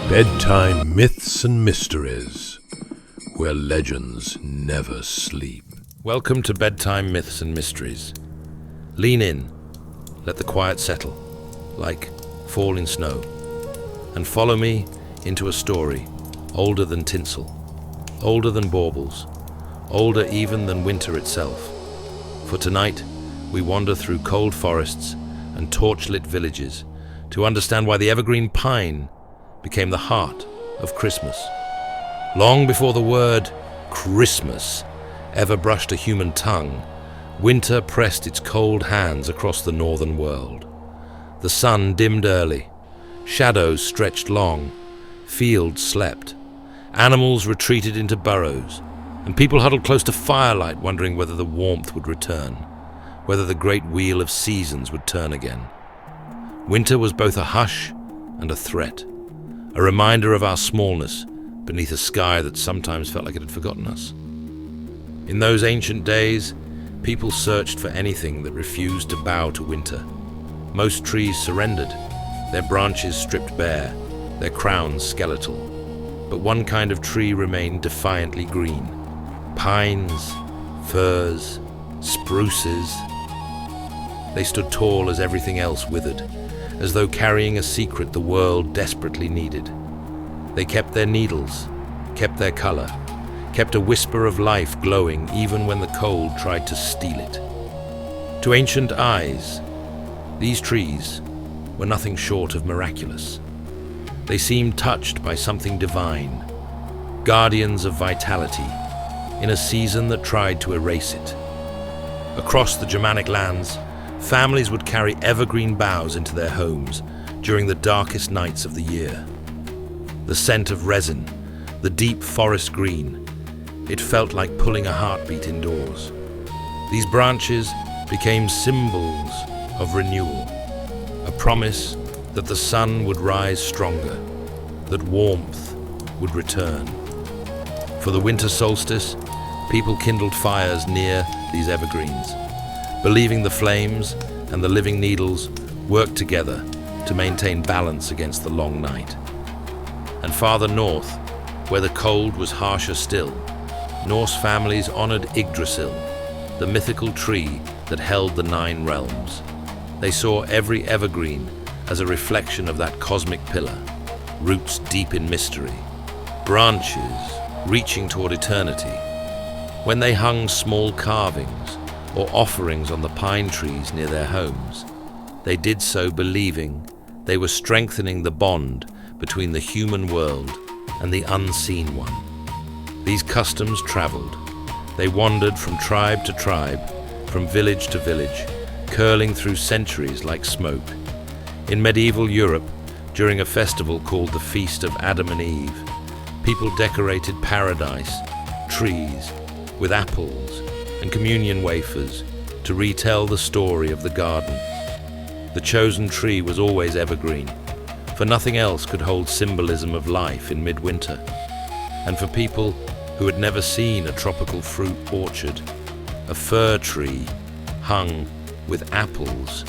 Bedtime myths and mysteries, where legends never sleep. Welcome to Bedtime Myths and Mysteries. Lean in, let the quiet settle, like falling snow, and follow me into a story older than tinsel, older than baubles, older even than winter itself. For tonight, we wander through cold forests and torch-lit villages to understand why the evergreen pine became the heart of Christmas. Long before the word Christmas ever brushed a human tongue, winter pressed its cold hands across the northern world. The sun dimmed early, shadows stretched long, fields slept, animals retreated into burrows, and people huddled close to firelight wondering whether the warmth would return, whether the great wheel of seasons would turn again. Winter was both a hush and a threat, a reminder of our smallness beneath a sky that sometimes felt like it had forgotten us. In those ancient days, people searched for anything that refused to bow to winter. Most trees surrendered, their branches stripped bare, their crowns skeletal. But one kind of tree remained defiantly green. Pines, firs, spruces. They stood tall as everything else withered, as though carrying a secret the world desperately needed. They kept their needles, kept their color, kept a whisper of life glowing even when the cold tried to steal it. To ancient eyes, these trees were nothing short of miraculous. They seemed touched by something divine, guardians of vitality, in a season that tried to erase it. Across the Germanic lands, families would carry evergreen boughs into their homes during the darkest nights of the year. The scent of resin, the deep forest green, it felt like pulling a heartbeat indoors. These branches became symbols of renewal, a promise that the sun would rise stronger, that warmth would return. For the winter solstice, people kindled fires near these evergreens, believing the flames and the living needles worked together to maintain balance against the long night. And farther north, where the cold was harsher still, Norse families honored Yggdrasil, the mythical tree that held the 9 realms. They saw every evergreen as a reflection of that cosmic pillar, roots deep in mystery, branches reaching toward eternity. When they hung small carvings or offerings on the pine trees near their homes, they did so believing they were strengthening the bond between the human world and the unseen one. These customs traveled. They wandered from tribe to tribe, from village to village, curling through centuries like smoke. In medieval Europe, during a festival called the Feast of Adam and Eve, people decorated paradise, trees, with apples and communion wafers to retell the story of the garden. The chosen tree was always evergreen, for nothing else could hold symbolism of life in midwinter. And for people who had never seen a tropical fruit orchard, a fir tree hung with apples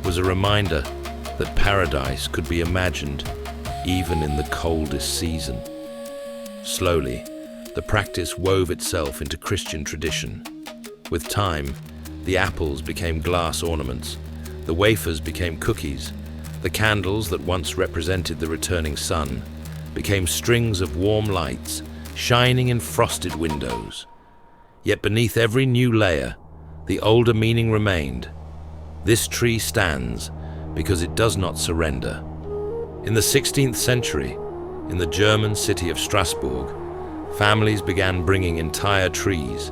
was a reminder that paradise could be imagined even in the coldest season. Slowly, the practice wove itself into Christian tradition. With time, the apples became glass ornaments, the wafers became cookies, the candles that once represented the returning sun became strings of warm lights shining in frosted windows. Yet beneath every new layer, the older meaning remained. This tree stands because it does not surrender. In the 16th century, in the German city of Strasbourg, families began bringing entire trees,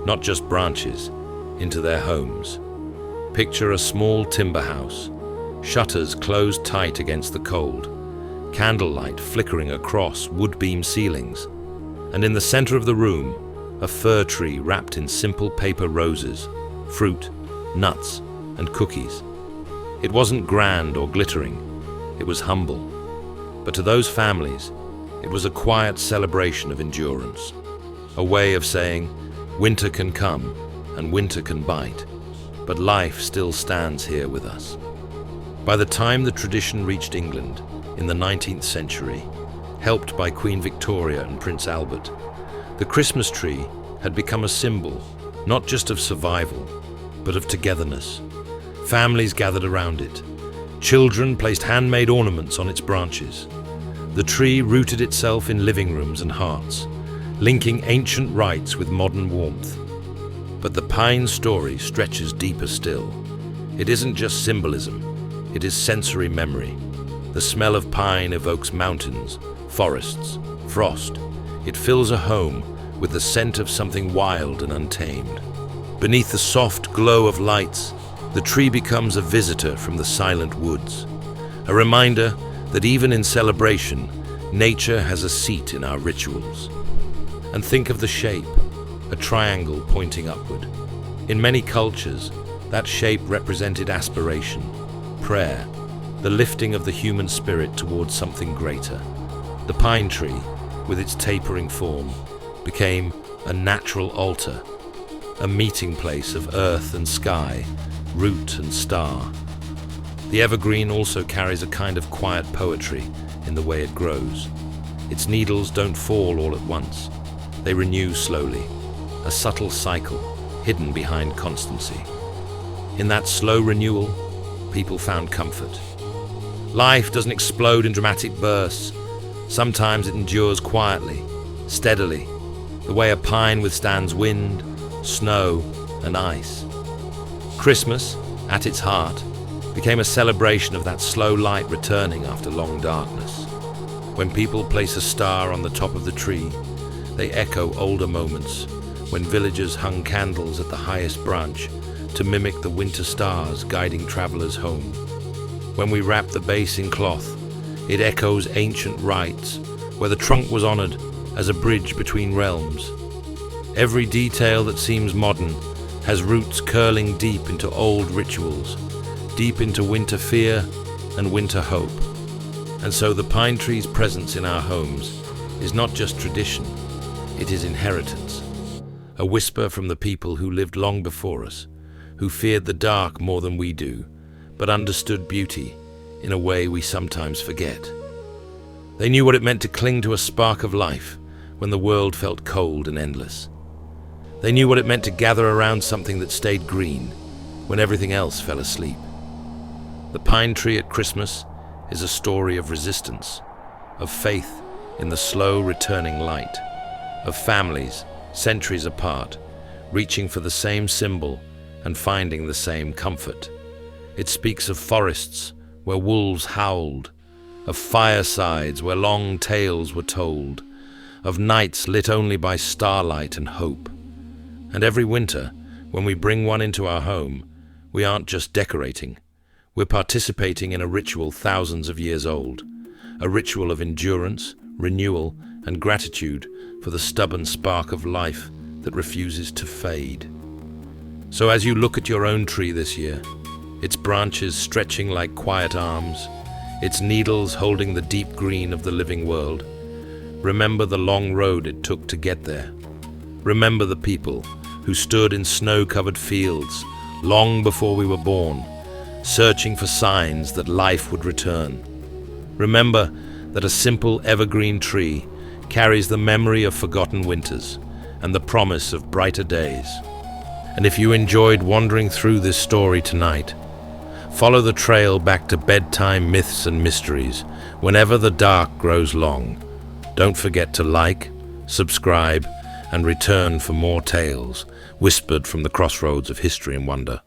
not just branches, into their homes. Picture a small timber house, shutters closed tight against the cold, candlelight flickering across wood-beam ceilings, and in the center of the room, a fir tree wrapped in simple paper roses, fruit, nuts, and cookies. It wasn't grand or glittering, it was humble. But to those families, it was a quiet celebration of endurance, a way of saying, winter can come and winter can bite, but life still stands here with us. By the time the tradition reached England in the 19th century, helped by Queen Victoria and Prince Albert, the Christmas tree had become a symbol not just of survival, but of togetherness. Families gathered around it. Children placed handmade ornaments on its branches. The tree rooted itself in living rooms and hearts, linking ancient rites with modern warmth. But the pine story stretches deeper still. It isn't just symbolism, it is sensory memory. The smell of pine evokes mountains, forests, frost. It fills a home with the scent of something wild and untamed. Beneath the soft glow of lights, the tree becomes a visitor from the silent woods, a reminder that even in celebration, nature has a seat in our rituals. And think of the shape, a triangle pointing upward. In many cultures, that shape represented aspiration, prayer, the lifting of the human spirit towards something greater. The pine tree, with its tapering form, became a natural altar, a meeting place of earth and sky, root and star. The evergreen also carries a kind of quiet poetry in the way it grows. Its needles don't fall all at once. They renew slowly, a subtle cycle hidden behind constancy. In that slow renewal, people found comfort. Life doesn't explode in dramatic bursts. Sometimes it endures quietly, steadily, the way a pine withstands wind, snow, and ice. Christmas, at its heart, became a celebration of that slow light returning after long darkness. When people place a star on the top of the tree, they echo older moments when villagers hung candles at the highest branch to mimic the winter stars guiding travelers home. When we wrap the base in cloth, it echoes ancient rites where the trunk was honored as a bridge between realms. Every detail that seems modern has roots curling deep into old rituals, deep into winter fear and winter hope. And so the pine tree's presence in our homes is not just tradition, it is inheritance. A whisper from the people who lived long before us, who feared the dark more than we do, but understood beauty in a way we sometimes forget. They knew what it meant to cling to a spark of life when the world felt cold and endless. They knew what it meant to gather around something that stayed green when everything else fell asleep. The pine tree at Christmas is a story of resistance, of faith in the slow returning light, of families, centuries apart, reaching for the same symbol and finding the same comfort. It speaks of forests where wolves howled, of firesides where long tales were told, of nights lit only by starlight and hope. And every winter, when we bring one into our home, we aren't just decorating. We're participating in a ritual thousands of years old, a ritual of endurance, renewal, and gratitude for the stubborn spark of life that refuses to fade. So as you look at your own tree this year, its branches stretching like quiet arms, its needles holding the deep green of the living world, remember the long road it took to get there. Remember the people who stood in snow-covered fields long before we were born, searching for signs that life would return. Remember that a simple evergreen tree carries the memory of forgotten winters and the promise of brighter days. And if you enjoyed wandering through this story tonight, follow the trail back to bedtime myths and mysteries whenever the dark grows long. Don't forget to like, subscribe, and return for more tales whispered from the crossroads of history and wonder.